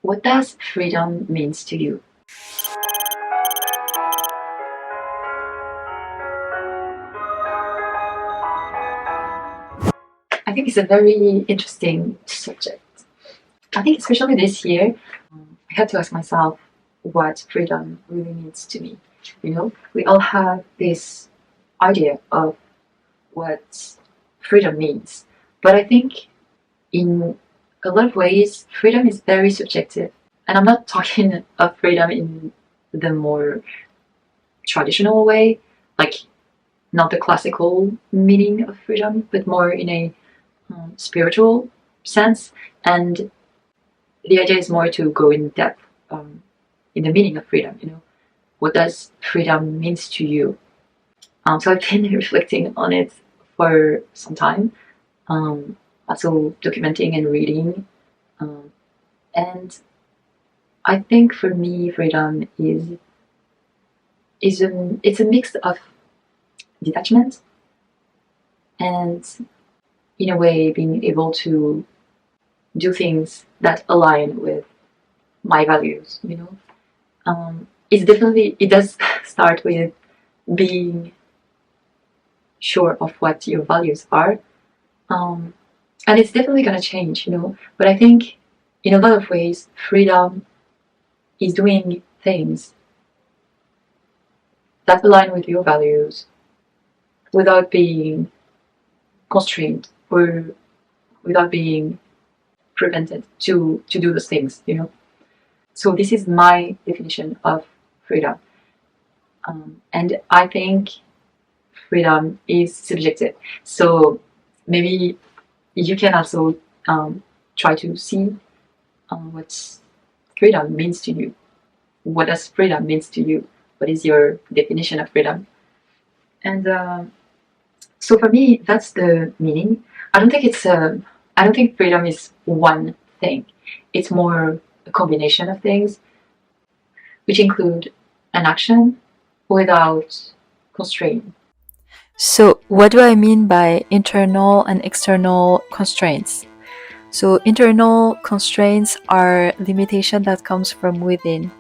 What does freedom means to you? I think it's a very interesting subject. I think especially this year, I had to ask myself what freedom really means to me. We all have this idea of what freedom means, but I think in a lot of ways, freedom is very subjective. And I'm not talking of freedom in the more traditional way, like not the classical meaning of freedom, but more in a spiritual sense. And the idea is more to go in depth in the meaning of freedom. What does freedom means to you? So I've been reflecting on it for some time, also documenting and reading, and I think for me, freedom it's a mix of detachment and, in a way, being able to do things that align with my values. It does start with being sure of what your values are, and it's definitely gonna change. But I think in a lot of ways, freedom is doing things that align with your values without being constrained or without being prevented to do those things. So this is my definition of freedom, and I think freedom is subjective. So maybe you can also try to see what freedom means to you. What does freedom means to you? What is your definition of freedom? And so for me, that's the meaning. I don't think freedom is one thing. It's more a combination of things, which include an action without constraint. So, what do I mean by internal and external constraints? So, internal constraints are limitation that comes from within.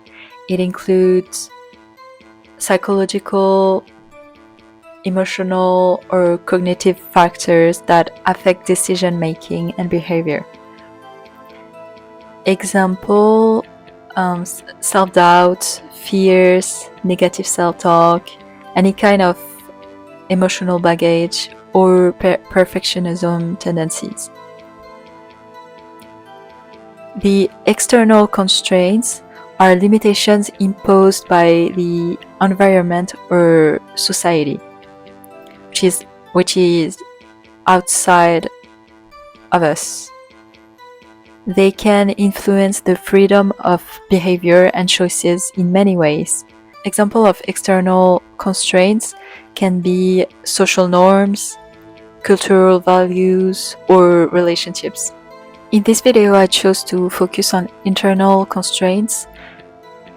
It includes psychological, emotional, or cognitive factors that affect decision making and behavior. Example, self-doubt, fears, negative self-talk, any kind of emotional baggage, or perfectionism tendencies. The external constraints are limitations imposed by the environment or society, which is outside of us. They can influence the freedom of behavior and choices in many ways. Example of external constraints can be social norms, cultural values, or relationships. In this video, I chose to focus on internal constraints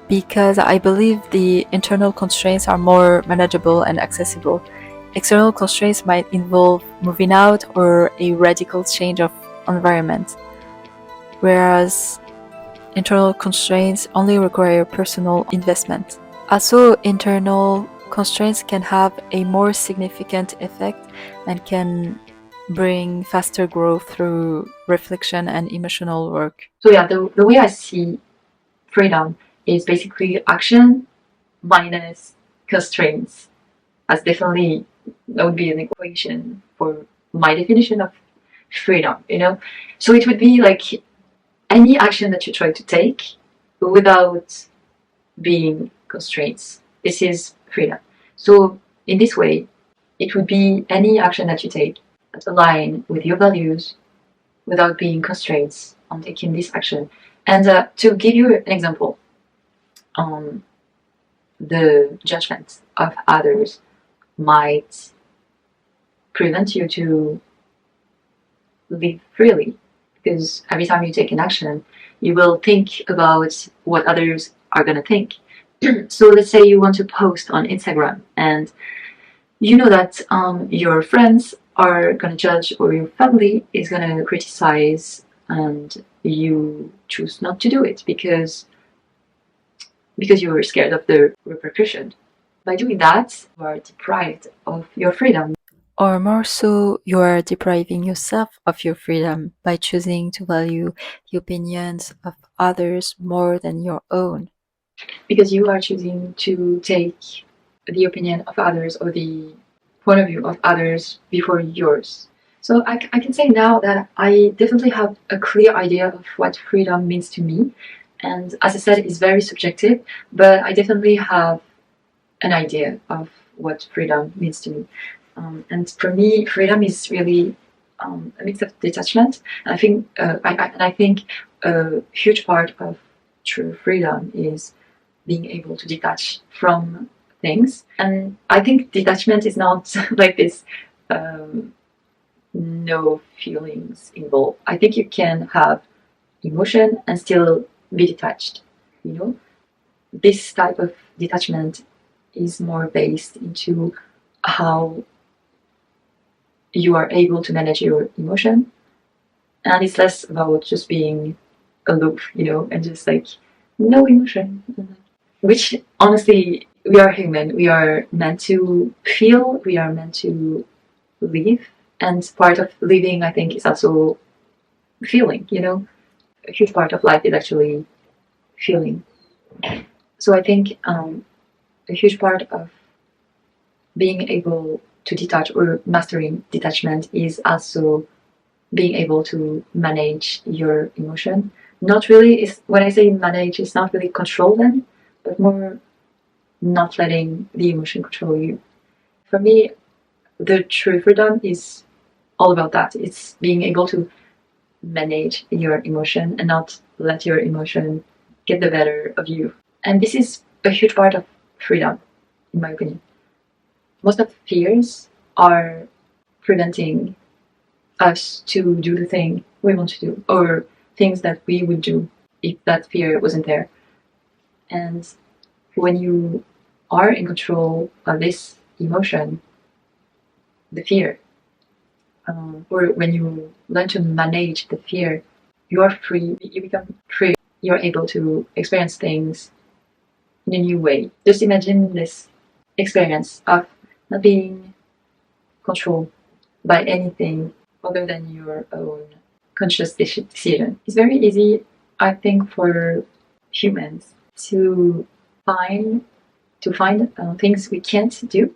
because I believe the internal constraints are more manageable and accessible. External constraints might involve moving out or a radical change of environment, whereas internal constraints only require personal investment. Also, internal constraints can have a more significant effect and can bring faster growth through reflection and emotional work. So yeah, the way I see freedom is basically action minus constraints. That would be an equation for my definition of freedom. So it would be like any action that you try to take without being constraints. This is freedom. So in this way, it would be any action that you take that align with your values without being constraints on taking this action. And to give you an example, the judgment of others might prevent you to live freely, because every time you take an action, you will think about what others are going to think. So let's say you want to post on Instagram and you know that your friends are going to judge or your family is going to criticize and you choose not to do it because you're scared of the repercussion. By doing that, you are deprived of your freedom. Or more so, you are depriving yourself of your freedom by choosing to value the opinions of others more than your own. Because you are choosing to take the opinion of others or the point of view of others before yours. So I can say now that I definitely have a clear idea of what freedom means to me. And as I said, it's very subjective, but I definitely have an idea of what freedom means to me. And for me, freedom is really a mix of detachment. And I think a huge part of true freedom is being able to detach from things. And I think detachment is not like this no feelings involved. I think you can have emotion and still be detached. You know, this type of detachment is more based into how you are able to manage your emotion, and it's less about just being aloof, and just like no emotion. Which honestly, we are human. We are meant to feel. We are meant to live, and part of living, I think, is also feeling. A huge part of life is actually feeling. So I think a huge part of being able to detach or mastering detachment is also being able to manage your emotion. Not really is when I say manage, it's not really control them, but more not letting the emotion control you. For me, the true freedom is all about that. It's being able to manage your emotion and not let your emotion get the better of you. And this is a huge part of freedom, in my opinion. Most of fears are preventing us to do the thing we want to do, or things that we would do if that fear wasn't there. And when you are in control of this emotion, the fear, or when you learn to manage the fear, you are free, you become free, you're able to experience things in a new way. Just imagine this experience of not being controlled by anything other than your own conscious decision. It's very easy, I think, for humans to find things we can't do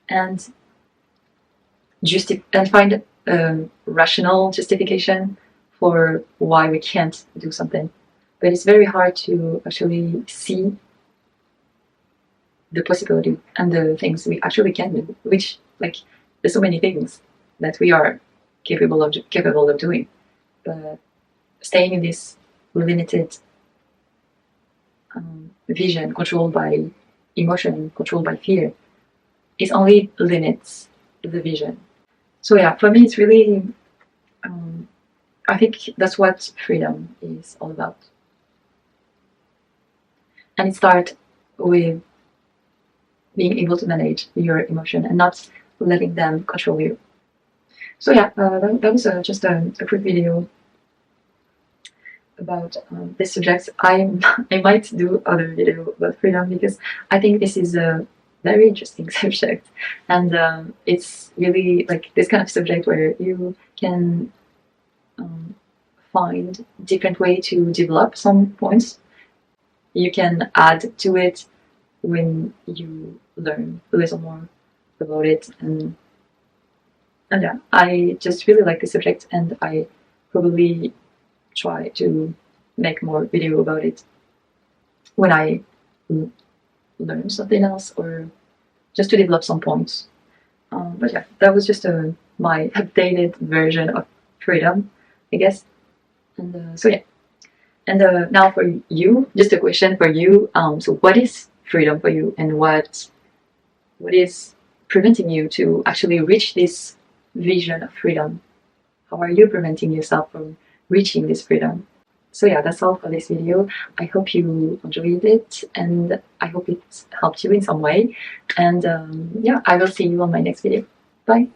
and find rational justification for why we can't do something. But it's very hard to actually see the possibility and the things we actually can do, which, like, there's so many things that we are capable of doing. But staying in this limited vision, controlled by emotion, controlled by fear, it only limits the vision. So yeah, for me, it's really, I think that's what freedom is all about. And it starts with being able to manage your emotion and not letting them control you. So yeah, that was just a quick video about this subject. I might do other video about freedom because I think this is a very interesting subject, and it's really like this kind of subject where you can find different way to develop some points. You can add to it when you learn a little more about it, and yeah, I just really like the subject, and I probably try to make more video about it when I learn something else or just to develop some points. But yeah, that was just my updated version of freedom, I guess. And so yeah. And now for you, just a question for you. So what is freedom for you, and what is preventing you to actually reach this vision of freedom? How are you preventing yourself from reaching this freedom? So yeah, that's all for this video. I hope you enjoyed it, and I hope it helped you in some way. And yeah, I will see you on my next video. Bye.